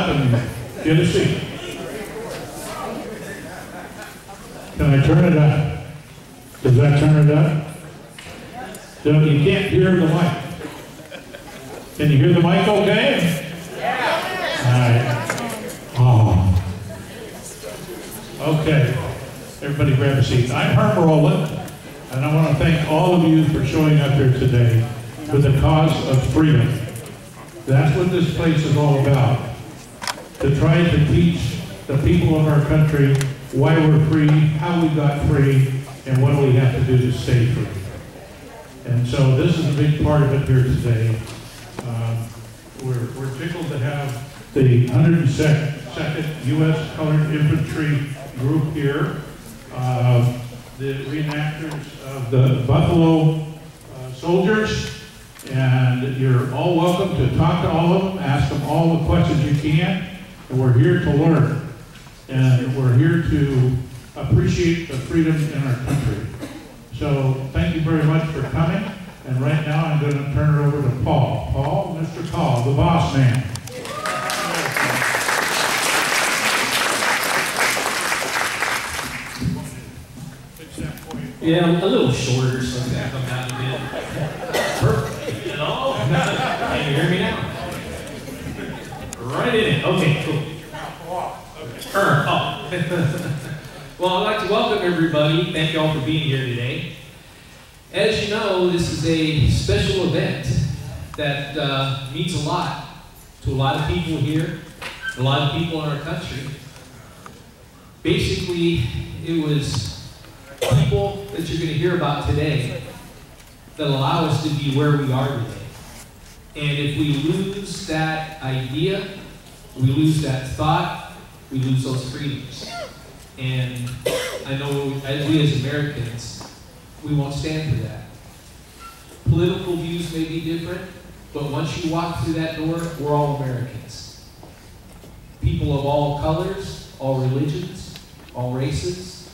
up and get a seat. Can I turn it up? Does that turn it up? So you can't hear the mic. Can you hear the mic okay? Yeah. All right. Oh. Okay. Everybody grab a seat. I'm Herm Rowland, and I want to thank all of you for showing up here today for the cause of freedom. That's what this place is all about. To try to teach the people of our country why we're free, how we got free, and what we have to do to stay free. And so this is a big part of it here today. We're tickled to have the 102nd U.S. Colored Infantry Group here, the reenactors of the Buffalo soldiers, and you're all welcome to talk to all of them, ask them all the questions you can, and we're here to learn. And we're here to appreciate the freedom in our country. So thank you very much for coming. And right now I'm going to turn it over to Paul. Paul, Mr. Paul, the boss man. Yeah, I'm a little shorter, so I'm going to come down a bit. Perfect. You know? Can you hear me now? Right in it. Okay, cool. Well, I'd like to welcome everybody. Thank you all for being here today. As you know, this is a special event that means a lot to a lot of people here, a lot of people in our country. Basically, it was people that you're going to hear about today that allow us to be where we are today. And if we lose that idea, we lose that thought, we lose those freedoms. And I know we as Americans, we won't stand for that. Political views may be different, but once you walk through that door, we're all Americans. People of all colors, all religions, all races,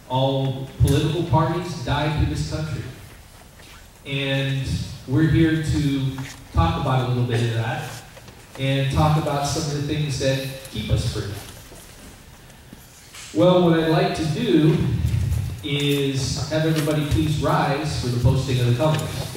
all political parties died for this country. And we're here to talk about a little bit of that and talk about some of the things that keep us free. Well, what I'd like to do is have everybody please rise for the posting of the colors.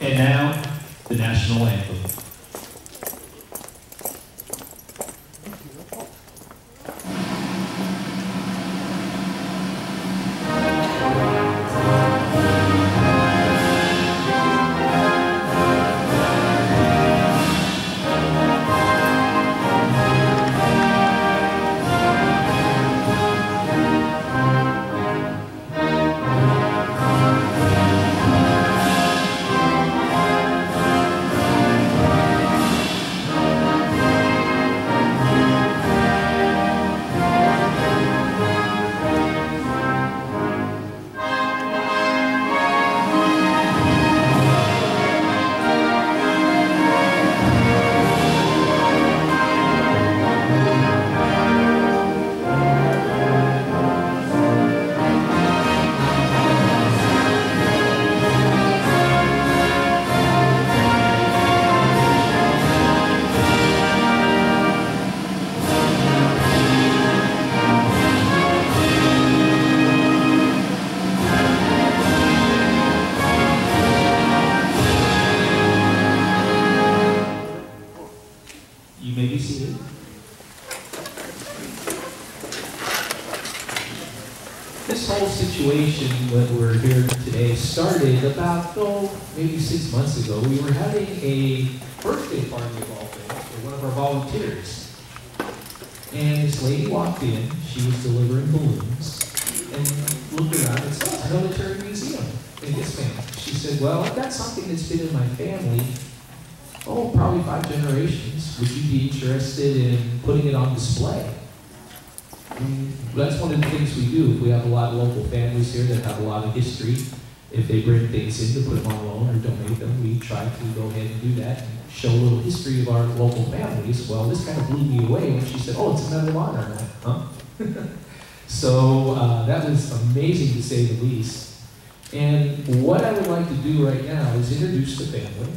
And now, the national anthem. situation when we're here today started about, maybe 6 months ago. We were having a birthday party of all things for one of our volunteers. And this lady walked in, she was delivering balloons, and looked around and said, "Oh, military museum." And yes, ma'am. She said, "Well, I've got something that's been in my family, probably 5 generations. Would you be interested in putting it on display?" That's one of the things we do. If we have a lot of local families here that have a lot of history, if they bring things in to put them on loan or donate them, we try to go ahead and do that and show a little history of our local families. Well, this kind of blew me away when she said, "Oh, it's a Medal of Honor." I'm like, huh? So that was amazing to say the least. And what I would like to do right now is introduce the family.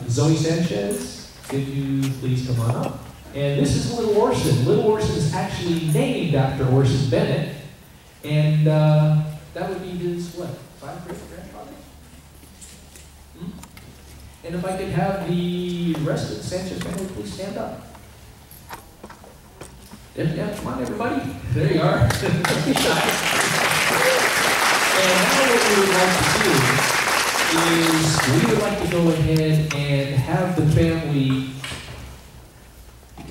Zoe Sanchez, could you please come on up? And this is Little Orson. Little Orson is actually named after Orson Bennett. And that would be his, what, 5 great-grandfather? And if I could have the rest of the Sanchez family please stand up. Yeah, come on, everybody. There you are. And now what we would like to do is we would like to go ahead and have the family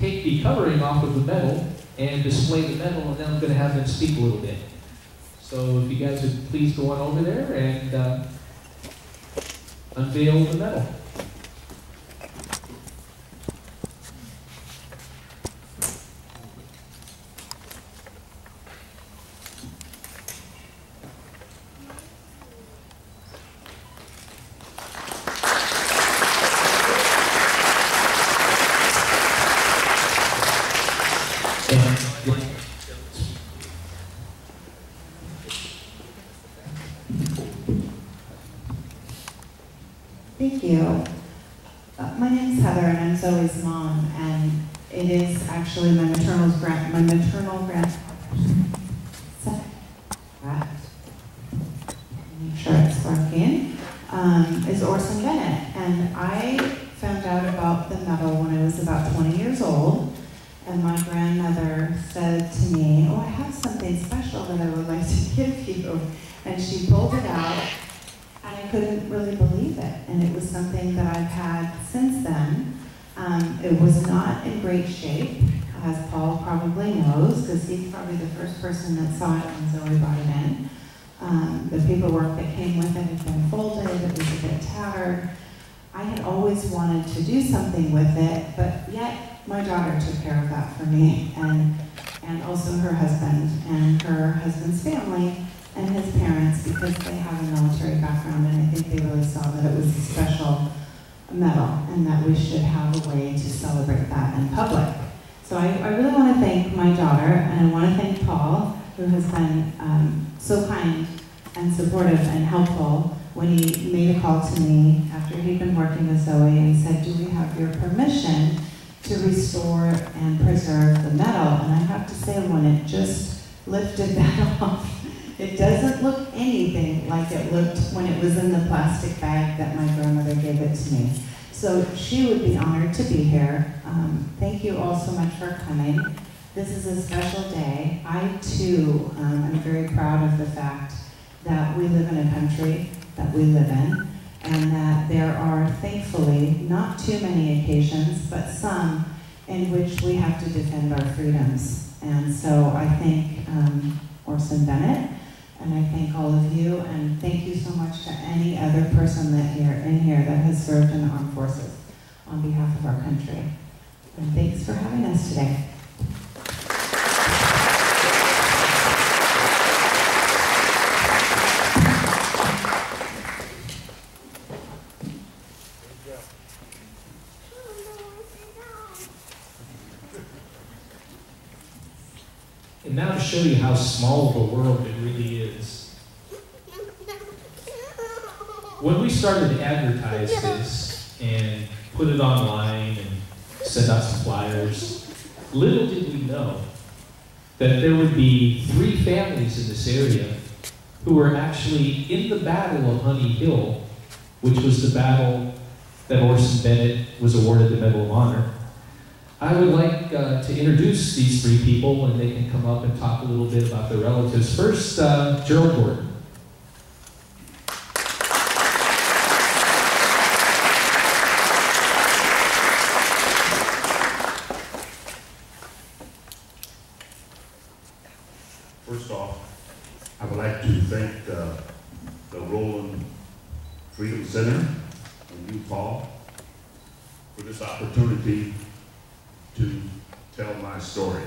take the covering off of the medal and display the medal, and then I'm going to have them speak a little bit. So if you guys would please go on over there and unveil the medal. Thank you. My name's Heather, and I'm Zoe's mom, and it is actually my maternal grandfather. Make sure it's working. Is Orson Bennett, and I found out about the medal when I was about 20 years old, and my grandmother said to me, "Oh, I have something special that I would like to give you," and she pulled it out. I couldn't really believe it, and it was something that I've had since then. It was not in great shape, as Paul probably knows, because he's probably the first person that saw it when Zoe brought it in. The paperwork that came with it had been folded, it was a bit tattered. I had always wanted to do something with it, but yet my daughter took care of that for me, and also her husband and her husband's family, and his parents, because they have a military background, and I think they really saw that it was a special medal and that we should have a way to celebrate that in public. So I really want to thank my daughter, and I want to thank Paul, who has been so kind and supportive and helpful when he made a call to me after he'd been working with Zoe and said, "Do we have your permission to restore and preserve the medal?" And I have to say, when it just lifted that off, it doesn't look anything like it looked when it was in the plastic bag that my grandmother gave it to me. So she would be honored to be here. Thank you all so much for coming. This is a special day. I too am very proud of the fact that we live in a country that we live in, and that there are thankfully not too many occasions, but some in which we have to defend our freedoms. And so I thank Orson Bennett, and I thank all of you, and thank you so much to any other person in here that has served in the armed forces on behalf of our country. And thanks for having us today. And now to show you how small of a world it really is. When we started to advertise this and put it online and send out some flyers, little did we know that there would be 3 families in this area who were actually in the Battle of Honey Hill, which was the battle that Orson Bennett was awarded the Medal of Honor. I would like to introduce these three people, and they can come up and talk a little bit about their relatives. First, Gerald Gordon. First off, I would like to thank the Roland Freedom Center and you, Paul, for this opportunity to tell my story.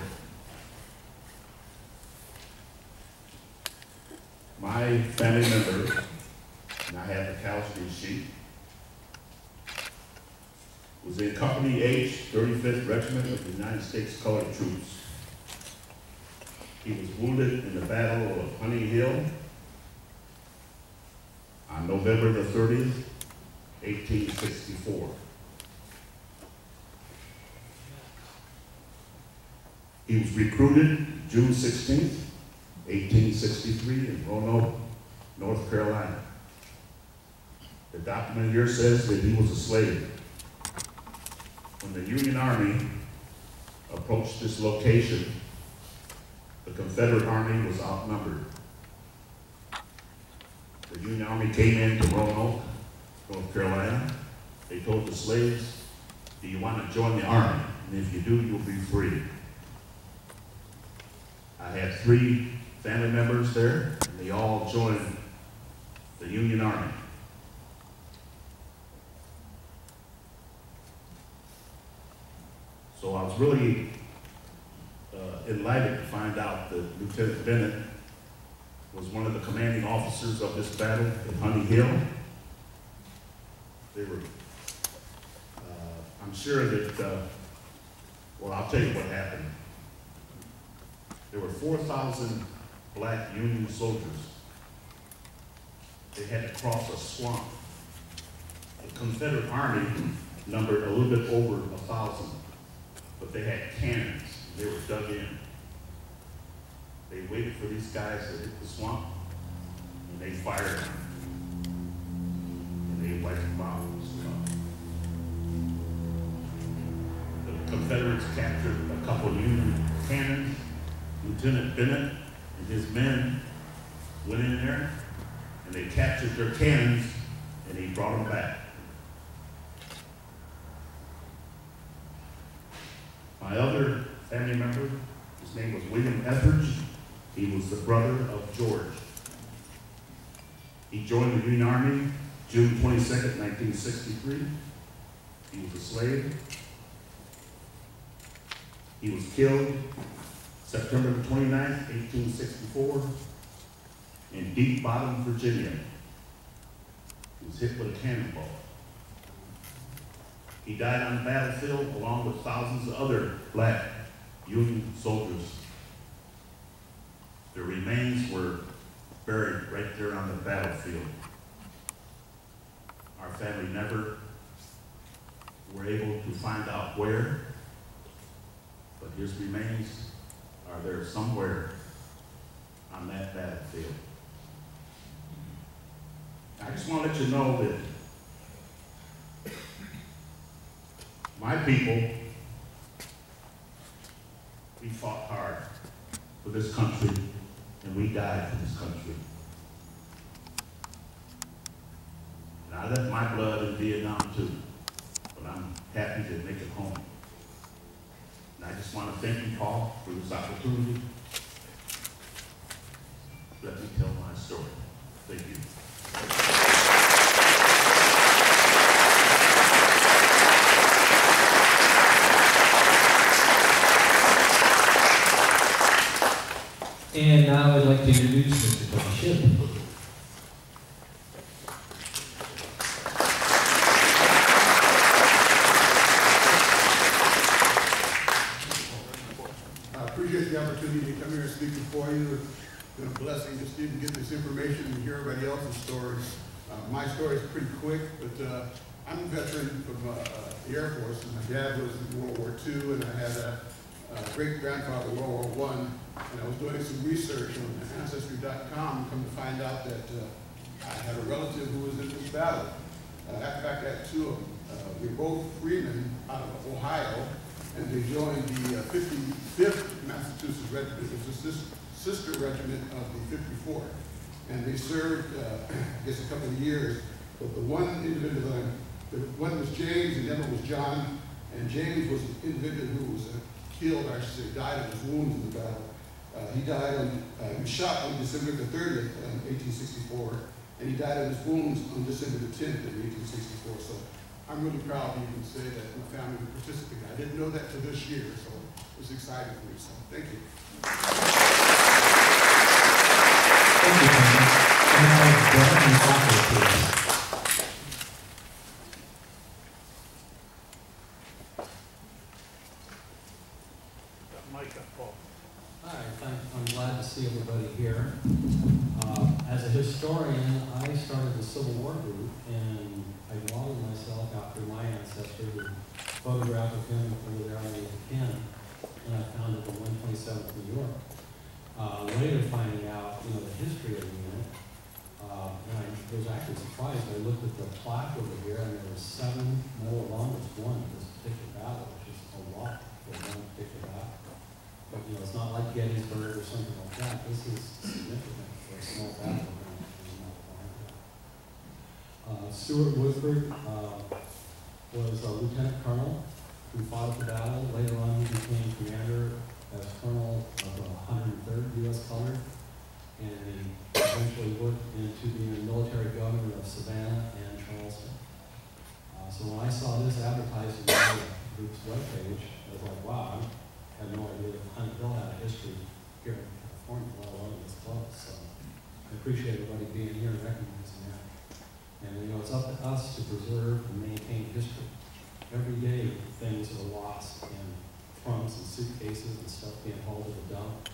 My family member, and I have the casualty sheet, was in Company H, 35th Regiment of the United States Colored Troops. He was wounded in the Battle of Honey Hill on November the 30th, 1864. He was recruited June 16th, 1863 in Roanoke, North Carolina. The document here says that he was a slave. When the Union Army approached this location, the Confederate Army was outnumbered. The Union Army came into Roanoke, North Carolina. They told the slaves, do you want to join the Army? And if you do, you'll be free. I had 3 family members there, and they all joined the Union Army. So I was really enlightened to find out that Lieutenant Bennett was one of the commanding officers of this battle at Honey Hill. They were, I'm sure that, well, I'll tell you what happened. There were 4,000 black Union soldiers. They had to cross a swamp. The Confederate Army numbered a little bit over 1,000, but they had cannons. They were dug in. They waited for these guys to hit the swamp, and they fired them. And they wiped them out with the swamp. The Confederates captured a couple of Union cannons. Lieutenant Bennett and his men went in there, and they captured their cannons, and he brought them back. My other family member, his name was William Etheridge. He was the brother of George. He joined the Union Army June 22nd, 1963. He was a slave. He was killed September 29th, 1864, in Deep Bottom, Virginia. He was hit with a cannonball. He died on the battlefield along with thousands of other black Union soldiers. Their remains were buried right there on the battlefield. Our family never were able to find out where, but his remains are there somewhere on that battlefield. I just want to let you know that my people, we fought hard for this country, and we died for this country. And I left my blood in Vietnam too, but I'm happy to make it home. And I just want to thank you, Paul, for this opportunity. Let me tell my story. Thank you. And now I'd like to introduce Mr. Tony Shipp. I appreciate the opportunity to come here and speak before you. It's been a blessing just to get this information and hear everybody else's stories. My story is pretty quick, but I'm a veteran from the Air Force. My dad was in World War II, and I had a great-grandfather in World War I. And I was doing some research on Ancestry.com, come to find out that I had a relative who was in this battle. In fact, I had 2 of them. We were both freemen out of Ohio, and they joined the 55th Massachusetts Regiment. It was a sister regiment of the 54th. And they served, I guess, a couple of years. But the one individual, one was James, and the other was John. And James was an individual who was killed, I should say, died of his wounds in the battle. He was shot on December the 30th, 1864, and he died of his wounds on December the 10th of 1864. So I'm really proud to even say that my family participated. I didn't know that till this year, so it was exciting for me. So thank you. Thank you, Tony. I'm glad to see everybody here. As a historian, I started the Civil War group, and I modeled myself after my ancestor, who photographed of him over there on the cannon, and I founded the 127th New York. Later finding out, the history of the unit, and I was actually surprised. I looked at the plaque over here, and there were 7 Medal of Honors won in this particular battle, which is a lot for one particular battle. But it's not like Gettysburg or something like that. This is significant for a small battle. Stuart Woodford was a lieutenant colonel who fought at the battle. Later on, he became commander as colonel of the 103rd U.S. Colored, and he eventually worked into being a military governor of Savannah and Charleston. So when I saw this advertised in the group's webpage, I was like, wow, I had no idea that Hunt Hill had a history here in California, let alone this close. So I appreciate everybody being here and recognizing that. And it's up to us to preserve and maintain history. Every day, things are lost in trunks and suitcases and stuff being hauled to the dump.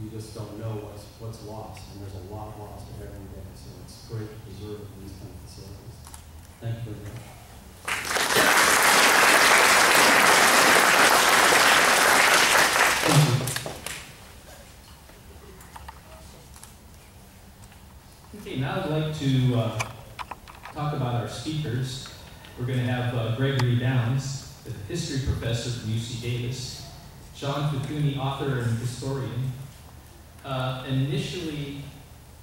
You just don't know what's lost, and there's a lot lost every day. So it's great to preserve these kind of facilities. Thank you very much. Okay, now I'd like to talk about our speakers. We're going to have Gregory Downs, the history professor from UC Davis, John Ficuni, author and historian. Initially,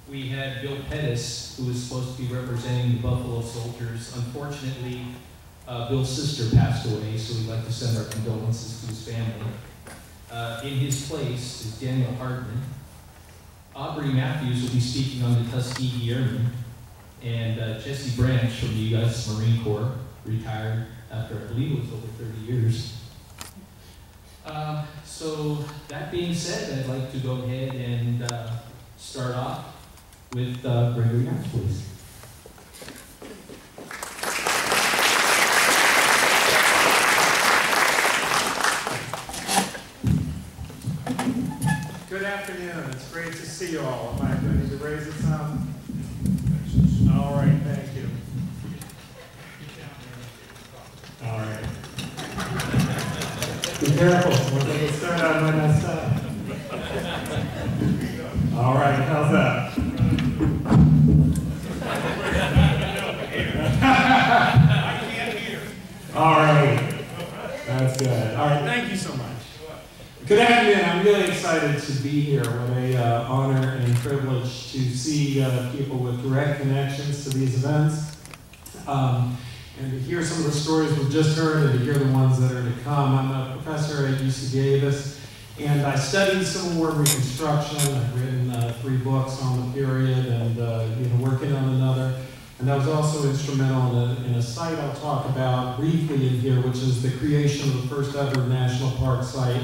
we had Bill Pettis, who was supposed to be representing the Buffalo Soldiers. Unfortunately, Bill's sister passed away, so we'd like to send our condolences to his family. In his place is Daniel Hardman. Aubrey Matthews will be speaking on the Tuskegee Airmen, and Jesse Branch from the U.S. Marine Corps, retired after, I believe it was over 30 years. So that being said, I'd like to go ahead and start off with Gregory Downs, please. Good afternoon. It's great to see you all. Am I ready to raise it some? All right, thank you. All right. Be careful. We're going to start out my messed up. All right, how's that? I can't hear. All right. That's good. All right, thank you so much. Good afternoon. I'm really excited to be here. What a honor and privilege to see people with direct connections to these events. And to hear some of the stories we've just heard and to hear the ones that are to come. I'm a professor at UC Davis, and I studied Civil War Reconstruction. I've written 3 books on the period and working on another. And I was also instrumental in a site I'll talk about briefly in here, which is the creation of the first ever national park site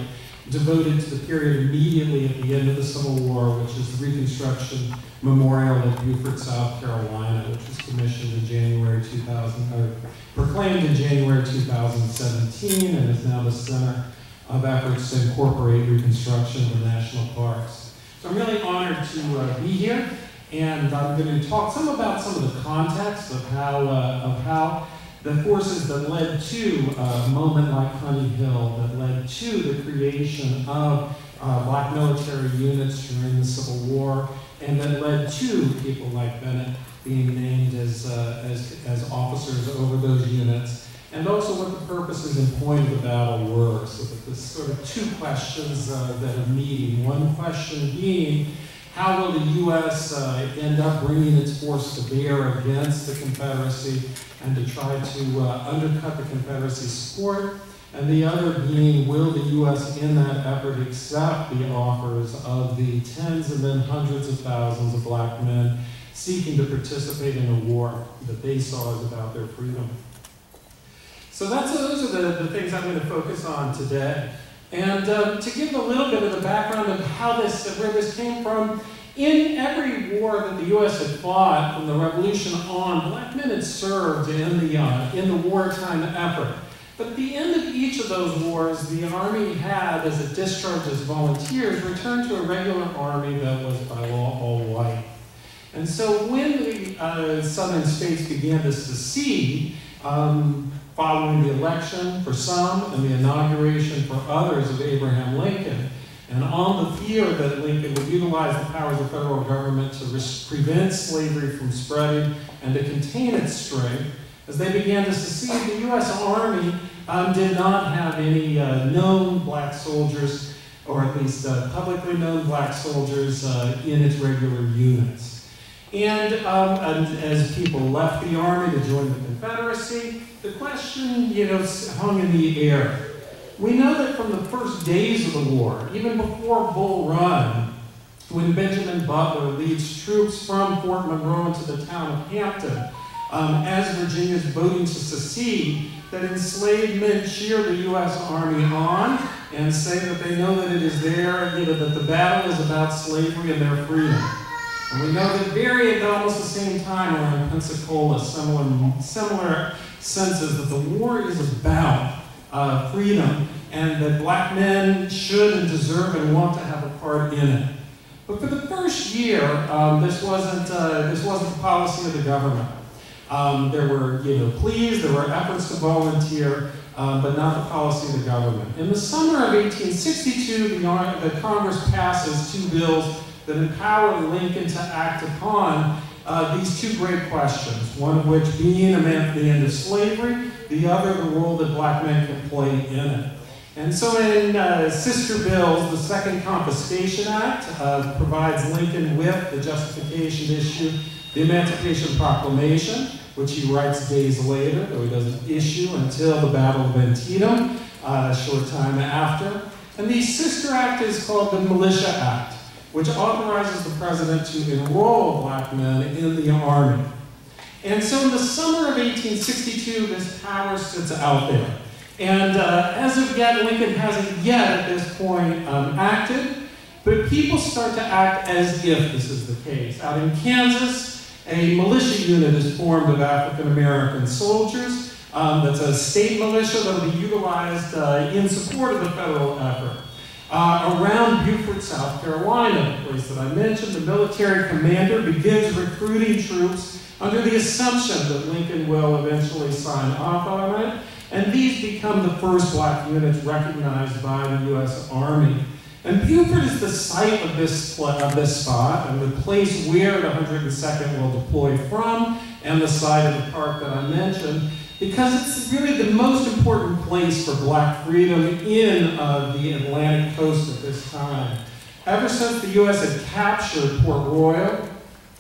devoted to the period immediately at the end of the Civil War, which is the Reconstruction Memorial at Beaufort, South Carolina, which was commissioned in January 2000, or proclaimed in January 2017, and is now the center of efforts to incorporate Reconstruction in the national parks. So I'm really honored to be here, and I'm going to talk some about some of the context of how the forces that led to a moment like Honey Hill, that led to the creation of black military units during the Civil War, and that led to people like Bennett being named as officers over those units, and also what the purposes and point of the battle were. So that there's sort of two questions that are meeting. One question being, how will the U.S. End up bringing its force to bear against the Confederacy and to try to undercut the Confederacy's support? And the other being, will the U.S. in that effort accept the offers of the tens and then hundreds of thousands of black men seeking to participate in a war that they saw as about their freedom? So those are the things I'm going to focus on today. And to give a little bit of the background of how where this came from, in every war that the U.S. had fought from the Revolution on, black men had served in the wartime effort. But at the end of each of those wars, the Army had, as it discharged as volunteers, returned to a regular Army that was by law all white. And so when the southern states began to secede, following the election for some and the inauguration for others of Abraham Lincoln, and on the fear that Lincoln would utilize the powers of federal government to prevent slavery from spreading and to contain its strength, as they began to secede, the U.S. Army did not have any known black soldiers, or at least publicly known black soldiers in its regular units. And as people left the Army to join the Confederacy, the question, hung in the air. We know that from the first days of the war, even before Bull Run, when Benjamin Butler leads troops from Fort Monroe into the town of Hampton, as Virginia's voting to secede, that enslaved men cheer the U.S. Army on and say that they know that it is there, that the battle is about slavery and their freedom. And we know that at almost the same time around Pensacola, similar senses that the war is about freedom and that black men should and deserve and want to have a part in it. But for the first year, this wasn't the policy of the government. There were pleas, there were efforts to volunteer, but not the policy of the government. In the summer of 1862, the Congress passes two bills that empower Lincoln to act upon these two great questions, one of which being the end of slavery, the other the role that black men can play in it. And so in sister bills, the Second Confiscation Act provides Lincoln with the justification to issue the Emancipation Proclamation, which he writes days later, though he doesn't issue until the Battle of Antietam, a short time after. And the sister act is called the Militia Act, which authorizes the president to enroll black men in the Army. And so in the summer of 1862, this power sits out there. And as of yet, Lincoln hasn't yet at this point acted, but people start to act as if this is the case. Out in Kansas, a militia unit is formed of African-American soldiers. That's a state militia that will be utilized in support of the federal effort. Around Beaufort, South Carolina, the place that I mentioned, the military commander begins recruiting troops under the assumption that Lincoln will eventually sign off on it, and these become the first black units recognized by the U.S. Army. And Beaufort is the site of this spot, and the place where the 102nd will deploy from, and the site of the park that I mentioned, because it's really the most important place for black freedom in the Atlantic coast at this time. Ever since the U.S. had captured Port Royal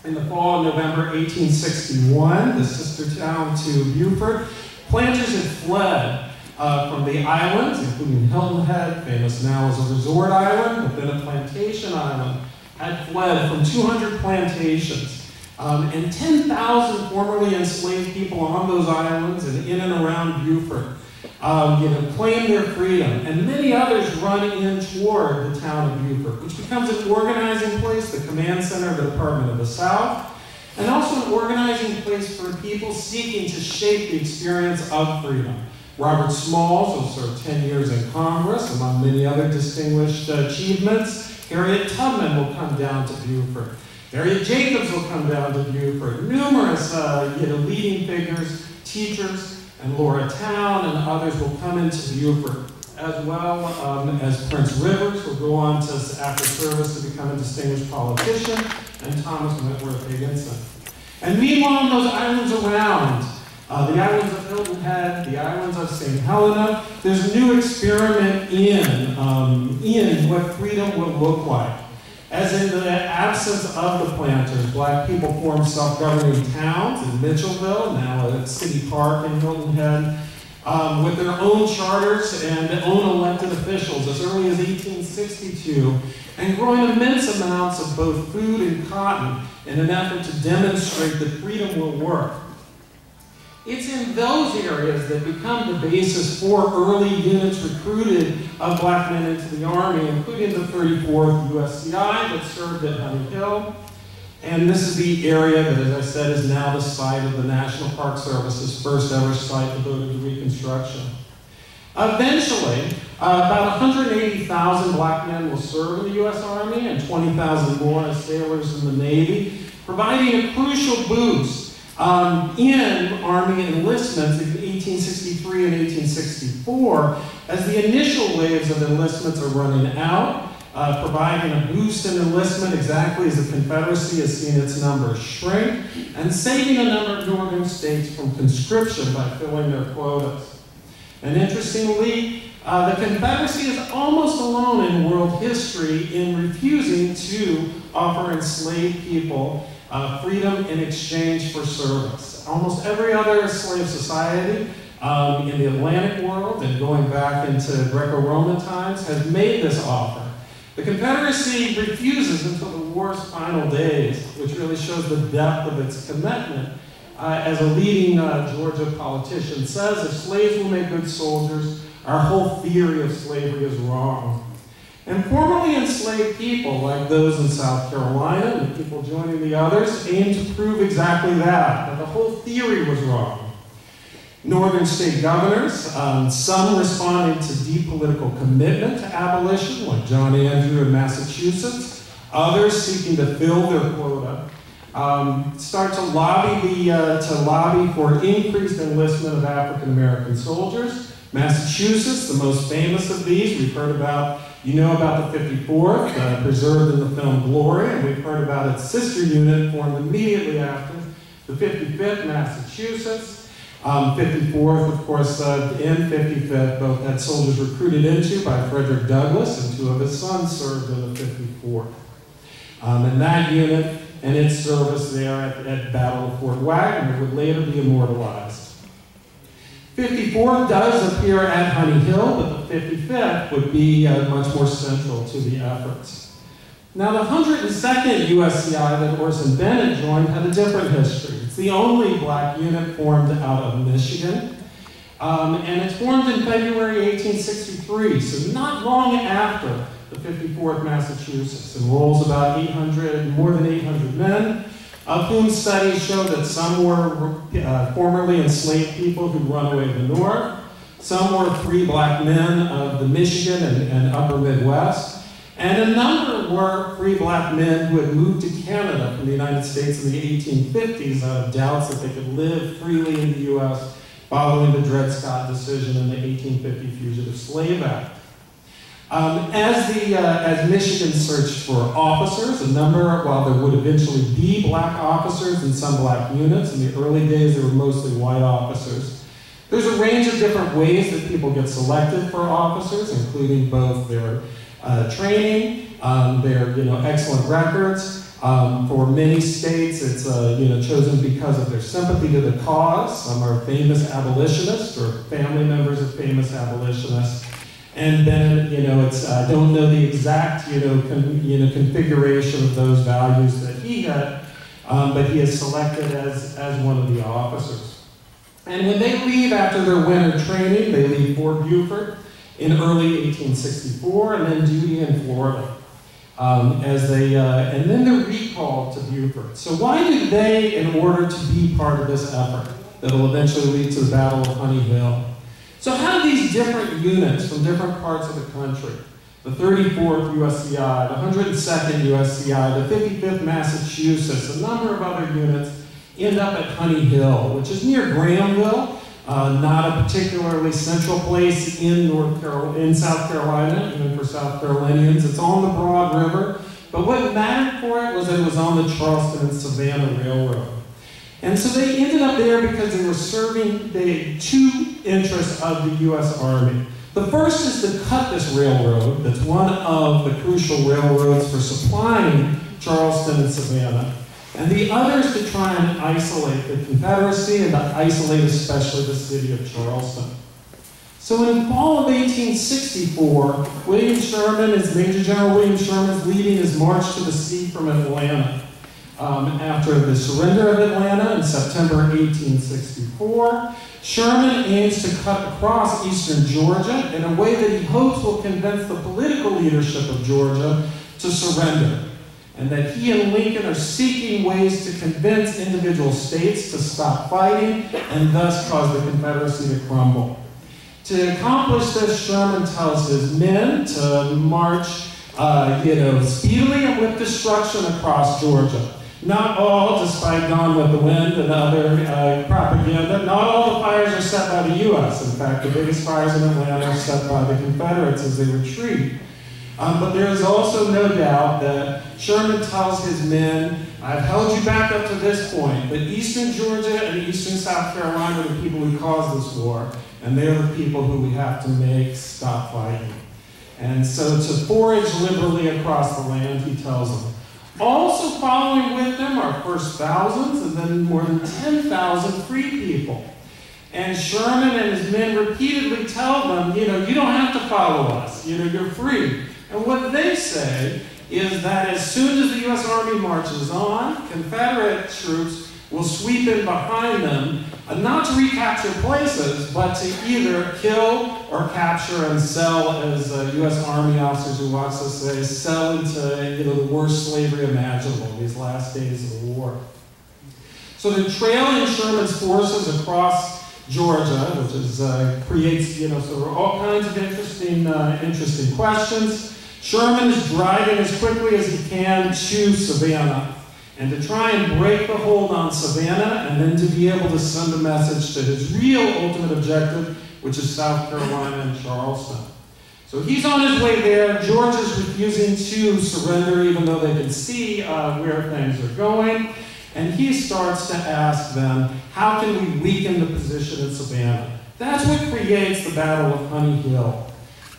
in the fall of November 1861, the sister town to Beaufort, planters had fled from the islands, including Hilton Head, famous now as a resort island, but then a plantation island, had fled from 200 plantations. And 10,000 formerly enslaved people on those islands and in and around Beaufort, claim their freedom. And many others run in toward the town of Beaufort, which becomes an organizing place, the command center of the Department of the South, and also an organizing place for people seeking to shape the experience of freedom. Robert Smalls will serve 10 years in Congress, among many other distinguished achievements. Harriet Tubman will come down to Beaufort. Harriet Jacobs will come down to Beaufort. Numerous leading figures, teachers, and Laura Town and others will come into Beaufort, as well as Prince Rivers will go on to, after service, to become a distinguished politician, and Thomas Wentworth Higginson. And meanwhile, on those islands around, the islands of Hilton Head, the islands of St. Helena. There's a new experiment in what freedom will look like. As in the absence of the planters, black people formed self-governing towns in Mitchellville, now at City Park in Hilton Head, with their own charters and their own elected officials as early as 1862, and growing immense amounts of both food and cotton in an effort to demonstrate that freedom will work. It's in those areas that become the basis for early units recruited of black men into the Army, including the 34th USCI that served at Honey Hill. And this is the area that, as I said, is now the site of the National Park Service's first ever site devoted to Reconstruction. Eventually, about 180,000 black men will serve in the U.S. Army and 20,000 more as sailors in the Navy, providing a crucial boost in Army enlistments in 1863 and 1864, as the initial waves of enlistments are running out, providing a boost in enlistment exactly as the Confederacy has seen its numbers shrink, and saving a number of northern states from conscription by filling their quotas. And interestingly, the Confederacy is almost alone in world history in refusing to offer enslaved people freedom in exchange for service. Almost every other slave society in the Atlantic world, and going back into Greco-Roman times, has made this offer. The Confederacy refuses until the war's final days, which really shows the depth of its commitment. As a leading Georgia politician says, if slaves will make good soldiers, our whole theory of slavery is wrong. And formerly enslaved people, like those in South Carolina and the people joining the others, aimed to prove exactly that the whole theory was wrong. Northern state governors, some responding to deep political commitment to abolition, like John Andrew in Massachusetts, others seeking to fill their quota, start to lobby for increased enlistment of African American soldiers. Massachusetts, the most famous of these, we've heard about. You know about the 54th, preserved in the film Glory, and we've heard about its sister unit formed immediately after, the 55th, Massachusetts. 54th, of course, and 55th both had soldiers recruited into by Frederick Douglass, and two of his sons served in the 54th. And that unit and its service there at Battle of Fort Wagner would later be immortalized. 54 does appear at Honey Hill, but the 55th would be much more central to the efforts. Now, the 102nd USCI that Orson Bennett joined had a different history. It's the only black unit formed out of Michigan, and it's formed in February 1863, so not long after the 54th Massachusetts. Enrolls about more than 800 men, of whom studies show that some were formerly enslaved people who'd run away to the north, some were free black men of the Michigan and upper Midwest, and a number were free black men who had moved to Canada from the United States in the 1850s out of doubts that they could live freely in the U.S. following the Dred Scott decision in the 1850 Fugitive Slave Act. As Michigan searched for officers, while there would eventually be black officers in some black units, in the early days there were mostly white officers. There's a range of different ways that people get selected for officers, including both their training, their excellent records. For many states, it's chosen because of their sympathy to the cause. Some are famous abolitionists or family members of famous abolitionists. And then, I don't know the exact, configuration of those values that he had, but he is selected as one of the officers. And when they leave after their winter training, they leave Fort Beaufort in early 1864, and then duty in Florida. And then they're recalled to Beaufort. So why did they, in order to be part of this effort that will eventually lead to the Battle of Honey Hill? So how do these different units from different parts of the country, the 34th USCI, the 102nd USCI, the 55th Massachusetts, a number of other units, end up at Honey Hill, which is near Grahamville, not a particularly central place in South Carolina, even for South Carolinians. It's on the Broad River, but what mattered for it was that it was on the Charleston and Savannah Railroad. And so they ended up there because they were serving the two interests of the U.S. Army. The first is to cut this railroad, that's one of the crucial railroads for supplying Charleston and Savannah. And the other is to try and isolate the Confederacy and to isolate especially the city of Charleston. So in fall of 1864, William Sherman, as Major General William Sherman, is leading his march to the sea from Atlanta. After the surrender of Atlanta in September 1864, Sherman aims to cut across eastern Georgia in a way that he hopes will convince the political leadership of Georgia to surrender, and that he and Lincoln are seeking ways to convince individual states to stop fighting and thus cause the Confederacy to crumble. To accomplish this, Sherman tells his men to march speedily and with destruction across Georgia. Not all, despite Gone with the Wind and other propaganda, not all the fires are set by the U.S. In fact, the biggest fires in Atlanta are set by the Confederates as they retreat. But there is also no doubt that Sherman tells his men, I've held you back up to this point, but eastern Georgia and eastern South Carolina are the people who caused this war, and they're the people who we have to make stop fighting. And so to forage liberally across the land, he tells them. Also following with them are first thousands and then more than 10,000 free people. And Sherman and his men repeatedly tell them, you don't have to follow us, you're free. And what they say is that as soon as the U.S. Army marches on, Confederate troops will sweep in behind them, not to recapture places, but to either kill or capture and sell, as U.S. Army officers who watch this say, sell into the worst slavery imaginable in these last days of the war. So they're trailing Sherman's forces across Georgia, which is, creates sort of all kinds of interesting questions. Sherman is driving as quickly as he can to Savannah, and to try and break the hold on Savannah, and then to be able to send a message to his real ultimate objective, which is South Carolina and Charleston. So he's on his way there. Georgia's refusing to surrender, even though they can see where things are going. And he starts to ask them, how can we weaken the position in Savannah? That's what creates the Battle of Honey Hill.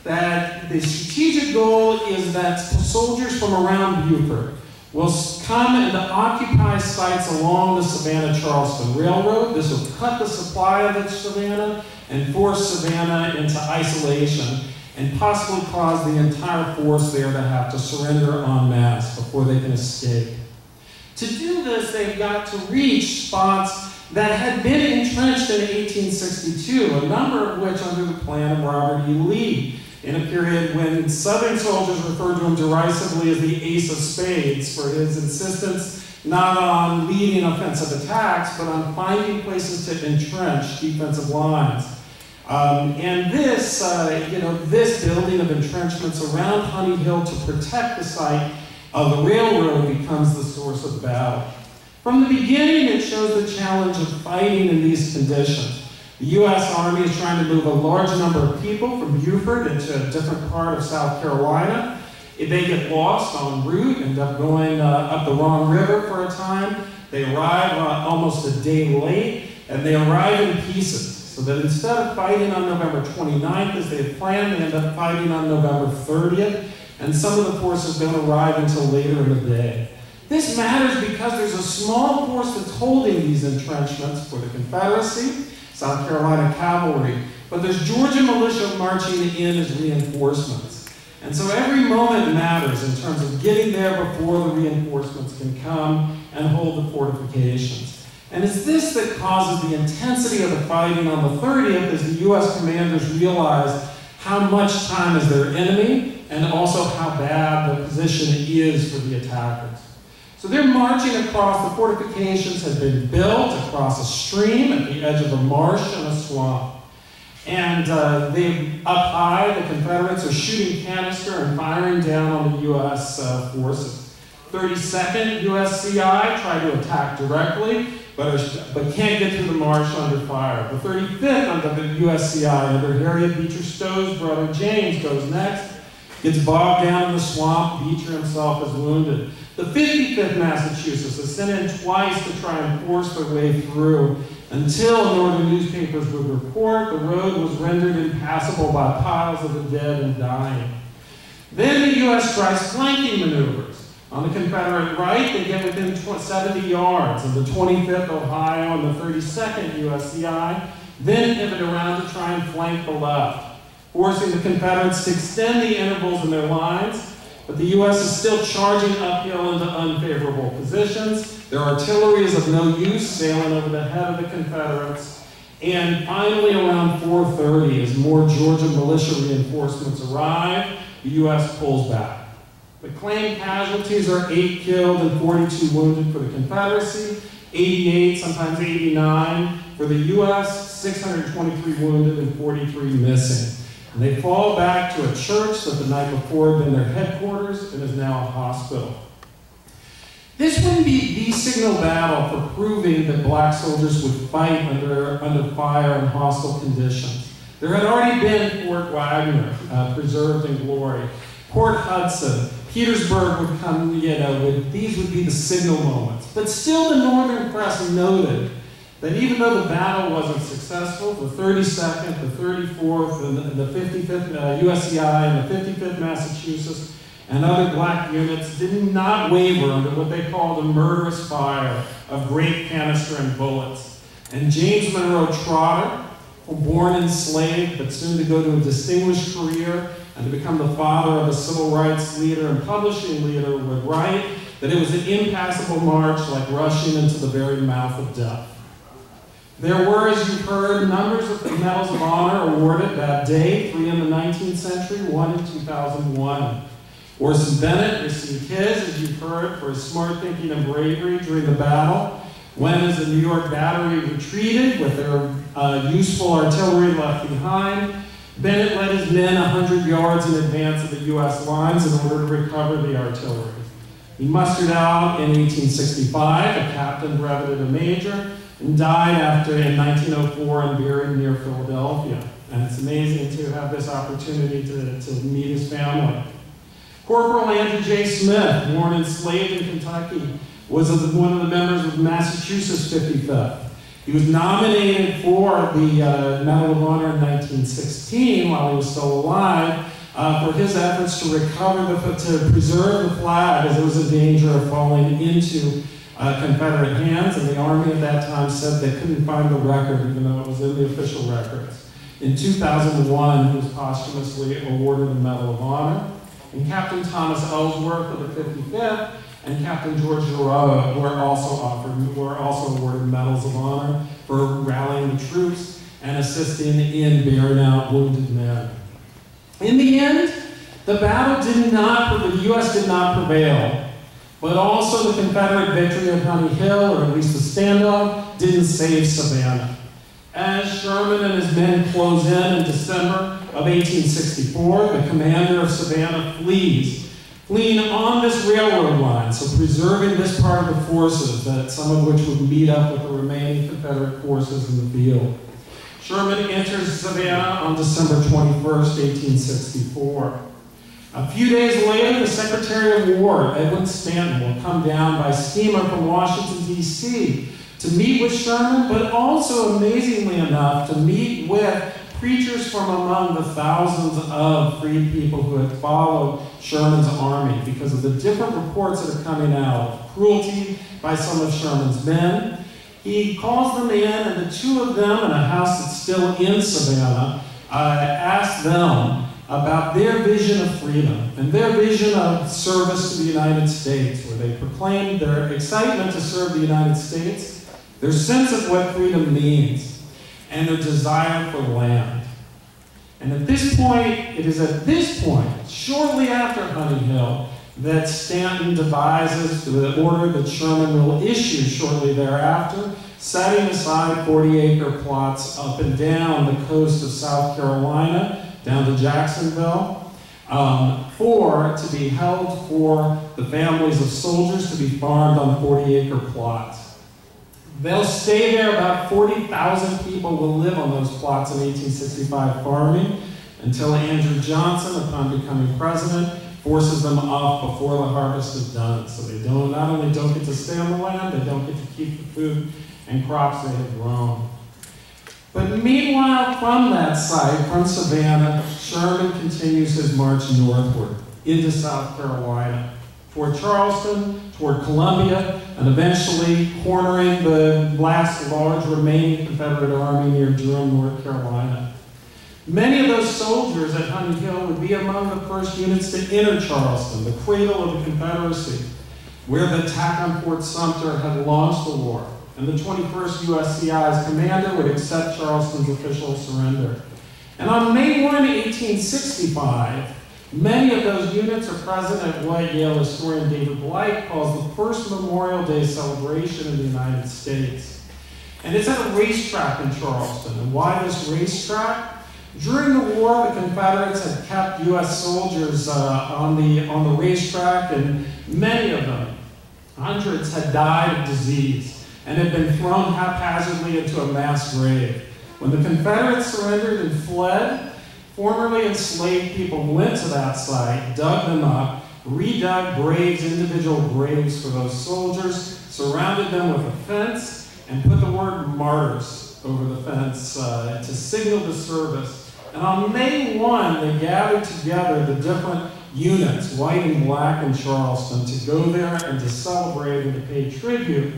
That the strategic goal is that soldiers from around Beaufort will come and occupy sites along the Savannah-Charleston Railroad. This will cut the supply of Savannah and force Savannah into isolation and possibly cause the entire force there to have to surrender en masse before they can escape. To do this, they've got to reach spots that had been entrenched in 1862, a number of which under the plan of Robert E. Lee, in a period when Southern soldiers referred to him derisively as the ace of spades for his insistence not on leading offensive attacks, but on finding places to entrench defensive lines. And this, this building of entrenchments around Honey Hill to protect the site of the railroad becomes the source of the battle. From the beginning, it shows the challenge of fighting in these conditions. The U.S. Army is trying to move a large number of people from Beaufort into a different part of South Carolina. If they get lost en route, end up going up the wrong river for a time, they arrive almost a day late, and they arrive in pieces. So that instead of fighting on November 29th as they had planned, they end up fighting on November 30th, and some of the forces don't arrive until later in the day. This matters because there's a small force that's holding these entrenchments for the Confederacy, South Carolina cavalry, but there's Georgia militia marching in as reinforcements. And so every moment matters in terms of getting there before the reinforcements can come and hold the fortifications. And it's this that causes the intensity of the fighting on the 30th as the U.S. commanders realize how much time is their enemy and also how bad the position is for the attackers. So they're marching across, the fortifications have been built across a stream at the edge of a marsh and a swamp. And up high, the Confederates are shooting canister and firing down on the U.S. forces. 32nd USCI tried to attack directly, but can't get through the marsh under fire. The 35th under the USCI, under Harriet Beecher Stowe's brother James, goes next, gets bogged down in the swamp. Beecher himself is wounded. The 55th Massachusetts was sent in twice to try and force their way through until northern newspapers would report the road was rendered impassable by piles of the dead and dying. Then the U.S. tries flanking maneuvers. On the Confederate right, they get within 70 yards of the 25th Ohio and the 32nd USCI, then pivot around to try and flank the left, forcing the Confederates to extend the intervals in their lines. But the U.S. is still charging uphill into unfavorable positions. Their artillery is of no use, sailing over the head of the Confederates. And finally, around 4:30, as more Georgia militia reinforcements arrive, the U.S. pulls back. The claimed casualties are 8 killed and 42 wounded for the Confederacy, 88, sometimes 89 for the U.S., 623 wounded and 43 missing. And they fall back to a church that the night before had been their headquarters and is now a hospital. This wouldn't be the signal battle for proving that black soldiers would fight under fire in hostile conditions. There had already been Fort Wagner, preserved in glory. Port Hudson, Petersburg would come, these would be the signal moments. But still the Northern press noted that even though the battle wasn't successful, the 32nd, the 34th, and the 55th USCI and the 55th Massachusetts and other black units did not waver under what they called a murderous fire of grape canister and bullets. And James Monroe Trotter, born enslaved but soon to go to a distinguished career and to become the father of a civil rights leader and publishing leader, would write that it was an impassable march like rushing into the very mouth of death. There were, as you've heard, numbers of medals of honor awarded that day, 3 in the 19th century, 1 in 2001. Orson Bennett received his, as you've heard, for his smart thinking and bravery during the battle, when, as the New York battery retreated with their useful artillery left behind, Bennett led his men 100 yards in advance of the U.S. lines in order to recover the artillery. He mustered out in 1865, a captain brevetted a major, and died in 1904 and buried near Philadelphia. And it's amazing to have this opportunity to meet his family. Corporal Andrew J. Smith, born enslaved in Kentucky, was one of the members of Massachusetts 55th. He was nominated for the Medal of Honor in 1916 while he was still alive for his efforts to preserve the flag as it was in danger of falling into Confederate hands, and the Army at that time said they couldn't find the record even though it was in the official records. In 2001, he was posthumously awarded the Medal of Honor, and Captain Thomas Ellsworth of the 55th and Captain George Giroux were also awarded medals of honor for rallying the troops and assisting in bearing out wounded men. In the end, the battle the U.S. did not prevail, but also the Confederate victory at Honey Hill, or at least the standoff, didn't save Savannah. As Sherman and his men close in December of 1864, the commander of Savannah fleeing on this railroad line, so preserving this part of the forces, that some of which would meet up with the remaining Confederate forces in the field. Sherman enters Savannah on December 21st, 1864. A few days later, the Secretary of War, Edwin Stanton, will come down by steamer from Washington, D.C. to meet with Sherman, but also, amazingly enough, to meet with preachers from among the thousands of freed people who had followed Sherman's army because of the different reports that are coming out of cruelty by some of Sherman's men. He calls them in, and the two of them in a house that's still in Savannah asked them about their vision of freedom and their vision of service to the United States, where they proclaimed their excitement to serve the United States, their sense of what freedom means, and their desire for land. And at this point, it is at this point, shortly after Honey Hill, that Stanton devises the order that Sherman will issue shortly thereafter, setting aside 40-acre plots up and down the coast of South Carolina, down to Jacksonville, to be held for the families of soldiers to be farmed on 40-acre plots. They'll stay there. About 40,000 people will live on those plots in 1865 farming until Andrew Johnson, upon becoming president, forces them off before the harvest is done. So they not only don't get to stay on the land, they don't get to keep the food and crops they have grown. But meanwhile, from that site, from Savannah, Sherman continues his march northward into South Carolina, toward Charleston, toward Columbia, and eventually cornering the last large remaining Confederate army near Durham, North Carolina. Many of those soldiers at Honey Hill would be among the first units to enter Charleston, the cradle of the Confederacy, where the attack on Fort Sumter had launched the war, and the 21st USCI's commander would accept Charleston's official surrender. And on May 1, 1865, many of those units are present at what Yale historian David Blight calls the first Memorial Day celebration in the United States. And it's at a racetrack in Charleston. And why this racetrack? During the war, the Confederates had kept U.S. soldiers on the racetrack, and many of them, hundreds, had died of disease and had been thrown haphazardly into a mass grave. When the Confederates surrendered and fled, formerly enslaved people went to that site, dug them up, redug graves, individual graves for those soldiers, surrounded them with a fence, and put the word martyrs over the fence to signal the service. And on May 1, they gathered together the different units, white and black in Charleston, to go there and to celebrate and to pay tribute.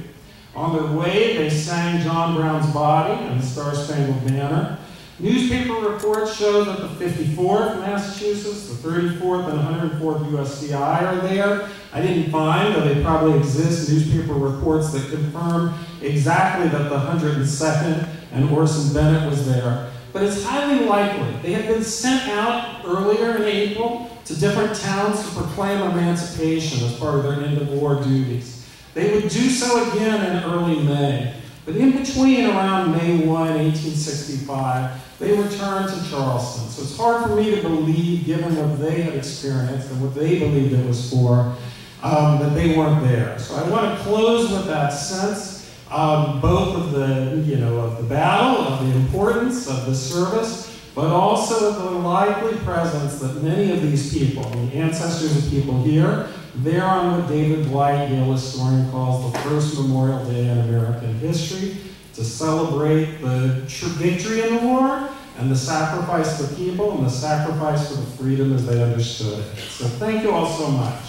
On their way, they sang John Brown's Body and the Star-Spangled Banner. Newspaper reports show that the 54th Massachusetts, the 34th and 104th USCI are there. I didn't find, though they probably exist, newspaper reports that confirm exactly that the 102nd and Orson Bennett was there. But it's highly likely. They had been sent out earlier in April to different towns to proclaim emancipation as part of their end-of-war duties. They would do so again in early May. But in between, around May 1, 1865, they returned to Charleston. So it's hard for me to believe, given what they had experienced and what they believed it was for, that they weren't there. So I want to close with that sense, both of the battle, of the importance of the service, but also of the likely presence that many of these people, the ancestors of people here, there on what David Blight, Yale historian, calls the first Memorial Day in American history, to celebrate the victory in the war and the sacrifice of the people and the sacrifice for the freedom as they understood it. So thank you all so much.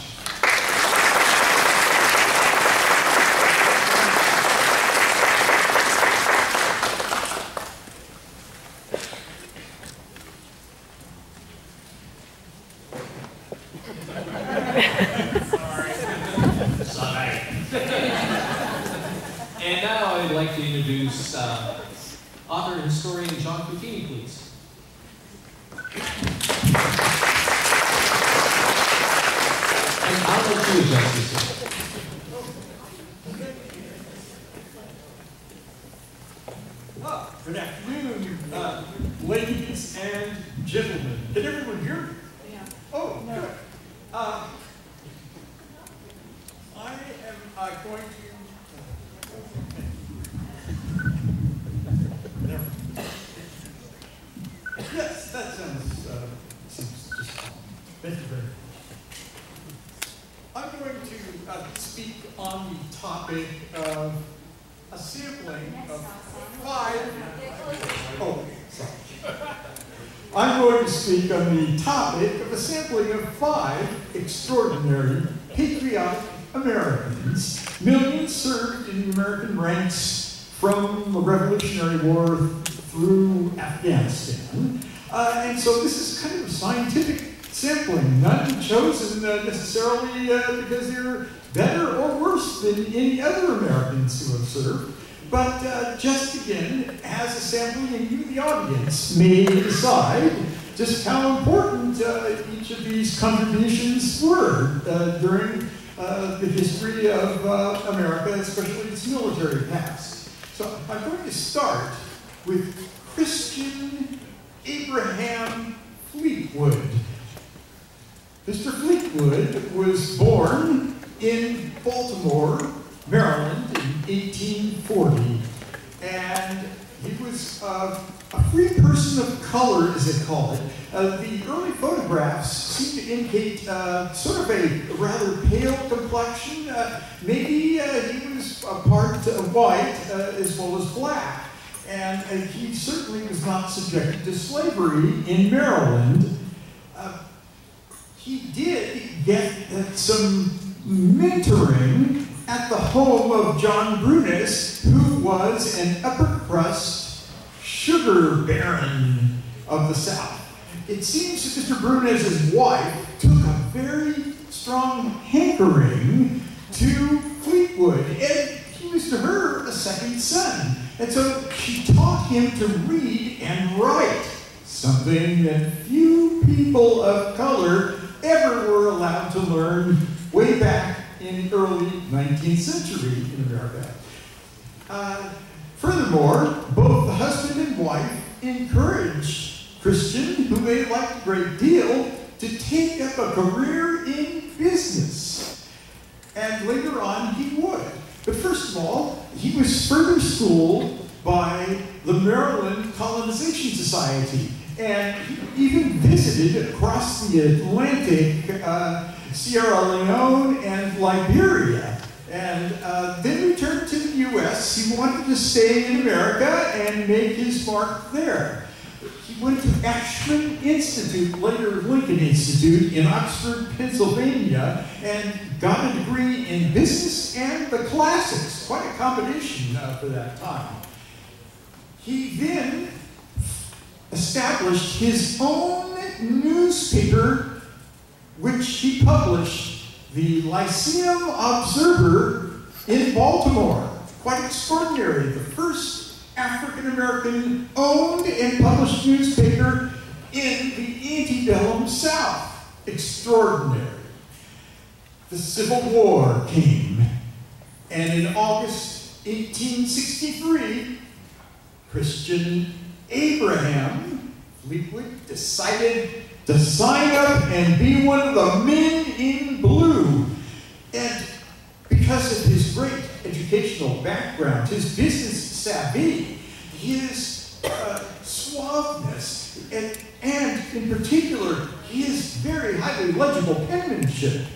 And now I'd like to introduce author and historian John Cutini, please. And I'll let you adjust this. Good afternoon, ladies and gentlemen. Can everyone hear me? Yeah. Oh, good. I am going to. Yes, that sounds just fine. Thank you very much. I'm going to speak on the topic of a sampling of 5. Oh, sorry. I'm going to speak on the topic of a sampling of 5 extraordinary patriotic Americans. Millions served in the American ranks from the Revolutionary War through Afghanistan. And so this is kind of a scientific sampling, not chosen necessarily because they're better or worse than any other Americans who have served, but just again, as a sampling, and you, the audience, may decide just how important each of these contributions were during the history of America, especially its military past. So I'm going to start with Christian Abraham Fleetwood. Mr. Fleetwood was born in Baltimore, Maryland in 1840, and he was a free person of color, as they call it. The early photographs seem to indicate sort of a rather pale complexion. Maybe he was a part white as well as black. And he certainly was not subjected to slavery in Maryland. He did get some mentoring at the home of John Brunis, who was an upper crust sugar baron of the South. It seems that Mr. Brunis's wife took a very strong hankering to Fleetwood, and he was to her a second son. And so she taught him to read and write, something that few people of color ever were allowed to learn way back in the early 19th century in America. Furthermore, both the husband and wife encouraged Christian, who they liked a great deal, to take up a career in business. And later on, he would. But first of all, he was further schooled by the Maryland Colonization Society. And he even visited across the Atlantic, Sierra Leone and Liberia. And then returned to the U.S. He wanted to stay in America and make his mark there. He went to Ashman Institute, later Lincoln Institute, in Oxford, Pennsylvania, and got a degree in business and the classics. Quite a combination for that time. He then established his own newspaper, which he published, the Lyceum Observer in Baltimore. Quite extraordinary. The first African-American owned and published newspaper in the antebellum South. Extraordinary. The Civil War came, and in August 1863, Christian Abraham Fleetwood decided to sign up and be one of the men in blue. And because of his great educational background, his business savvy, his suaveness, and in particular, his very highly legible penmanship,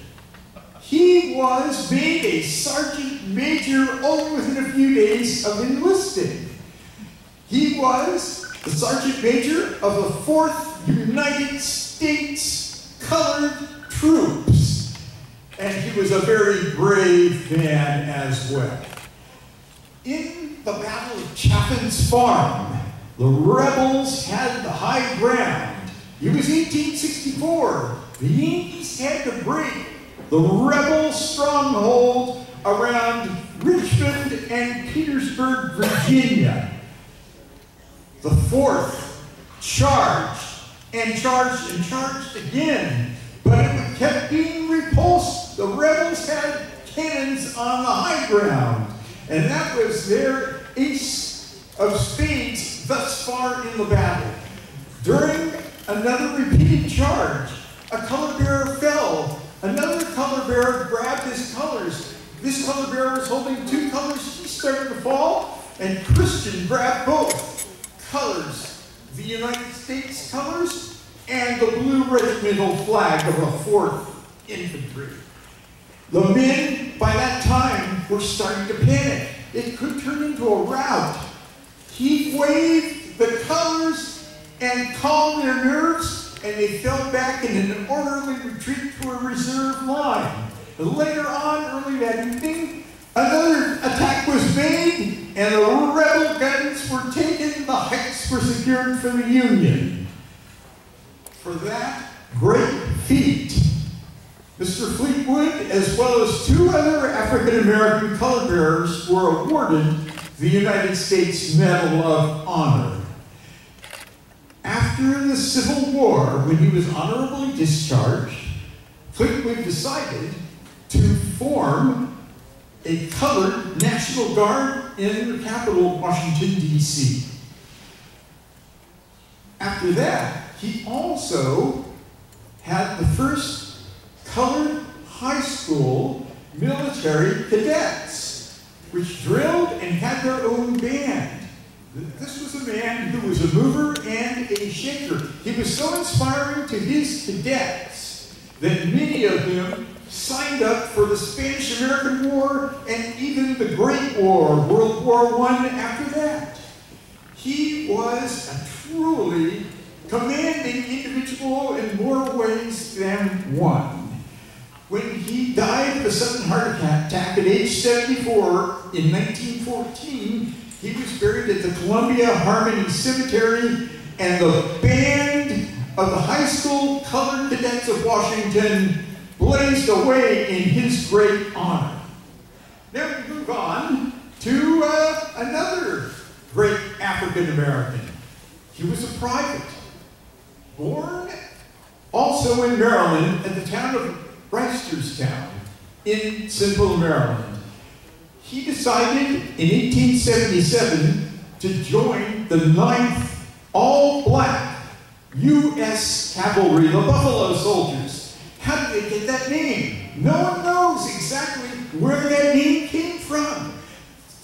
he was made a sergeant major only within a few days of enlisting. He was the sergeant major of the 4th United States Colored Troops. And he was a very brave man as well. In the Battle of Chaffin's Farm, the rebels had the high ground. It was 1864. The Yankees had to break the rebel stronghold around Richmond and Petersburg, Virginia. The 4th charged and charged and charged again, but it kept being repulsed. The rebels had cannons on the high ground, and that was their ace of spades thus far in the battle. During another repeated charge, a color bearer fell. Another color bearer grabbed his colors. This color bearer was holding 2 colors. He started to fall, and Christian grabbed both colors, the United States colors and the blue regimental flag of the 4th Infantry. The men, by that time, were starting to panic. It could turn into a rout. He waved the colors and calmed their nerves, and they fell back in an orderly retreat to a reserve line. Later on, early that evening, another attack was made, and the rebel guns were taken. The heights were secured for the Union. For that great feat, Mr. Fleetwood, as well as 2 other African-American color bearers, were awarded the United States Medal of Honor. After the Civil War, when he was honorably discharged, Fleetwood decided to form a colored National Guard in the capital, Washington, D.C. After that, he also had the first colored high school military cadets, which drilled and had their own band. This was a man who was a mover and a shaker. He was so inspiring to his cadets that many of them signed up for the Spanish-American War and even the Great War, World War I after that. He was a truly commanding individual in more ways than one. When he died of a sudden heart attack at age 74 in 1914, he was buried at the Columbia Harmony Cemetery, and the band of the High School Colored Cadets of Washington blazed away in his great honor. Then we move on to another great African American. He was a private, born also in Maryland at the town of Reisterstown in central Maryland. He decided in 1877 to join the 9th all-black U.S. Cavalry, the Buffalo Soldiers. How did they get that name? No one knows exactly where that name came from.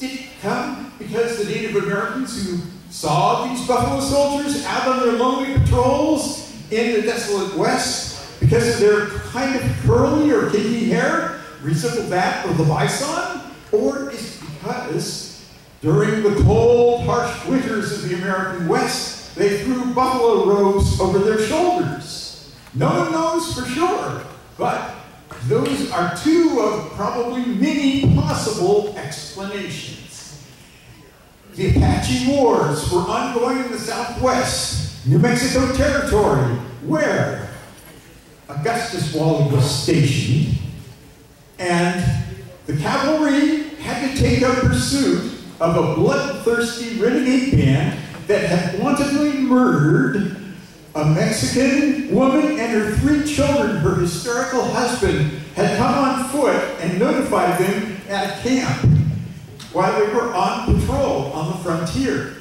Did it come because the Native Americans who saw these Buffalo Soldiers out on their lonely patrols in the desolate West, because of their kind of curly or kinky hair, resembled that of the bison? Or is it because during the cold, harsh winters of the American West, they threw buffalo robes over their shoulders? No one knows for sure, but those are two of probably many possible explanations. The Apache Wars were ongoing in the Southwest, New Mexico Territory, where Augustus Wally was stationed, and the cavalry had to take up pursuit of a bloodthirsty renegade band that had wantonly murdered a Mexican woman and her 3 children. Her hysterical husband had come on foot and notified them at a camp while they were on patrol on the frontier.